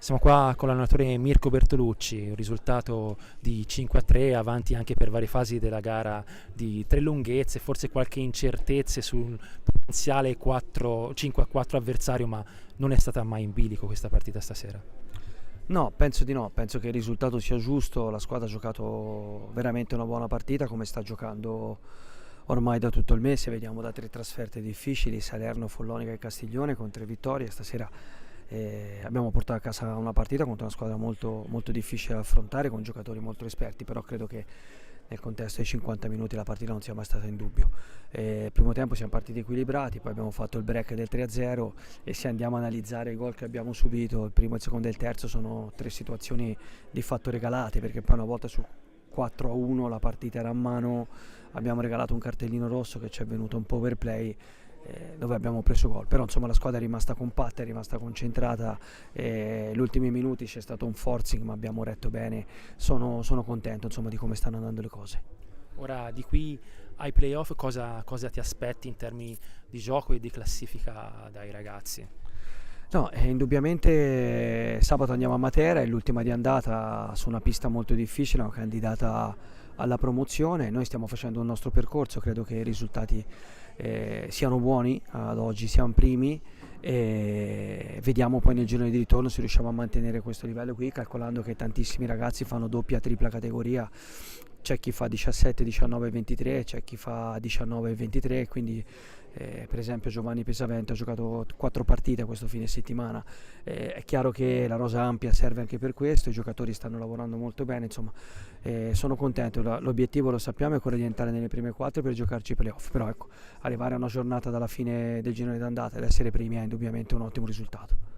Siamo qua con l'allenatore Mirko Bertolucci, un risultato di 5-3, avanti anche per varie fasi della gara di tre lunghezze, forse qualche incertezza sul potenziale 5-4 avversario, ma non è stata mai in bilico questa partita stasera. No, penso di no, penso che il risultato sia giusto, la squadra ha giocato veramente una buona partita come sta giocando ormai da tutto il mese, vediamo da tre trasferte difficili, Salerno, Follonica e Castiglione con tre vittorie, stasera abbiamo portato a casa una partita contro una squadra molto, molto difficile da affrontare con giocatori molto esperti, però credo che nel contesto dei 50 minuti la partita non sia mai stata in dubbio. Il primo tempo siamo partiti equilibrati, poi abbiamo fatto il break del 3-0 e se andiamo a analizzare i gol che abbiamo subito, il primo, il secondo e il terzo, sono tre situazioni di fatto regalate, perché poi una volta su 4-1 la partita era a mano, abbiamo regalato un cartellino rosso che ci è venuto un po' overplay, dove abbiamo preso gol, però insomma la squadra è rimasta compatta, è rimasta concentrata, gli ultimi minuti c'è stato un forcing ma abbiamo retto bene, sono contento insomma di come stanno andando le cose. Ora di qui ai playoff cosa ti aspetti in termini di gioco e di classifica dai ragazzi? No, indubbiamente sabato andiamo a Matera, è l'ultima di andata su una pista molto difficile, una candidata alla promozione. Noi stiamo facendo il nostro percorso, credo che i risultati siano buoni, ad oggi siamo primi e vediamo poi nel girone di ritorno se riusciamo a mantenere questo livello qui, calcolando che tantissimi ragazzi fanno doppia, tripla categoria. C'è chi fa 17, 19 e 23, c'è chi fa 19 e 23, quindi per esempio Giovanni Pesavento ha giocato 4 partite questo fine settimana, è chiaro che la rosa ampia serve anche per questo, i giocatori stanno lavorando molto bene, insomma sono contento, l'obiettivo lo sappiamo è quello di entrare nelle prime 4 per giocarci i playoff, però ecco, arrivare a una giornata dalla fine del girone d'andata ed essere primi è indubbiamente un ottimo risultato.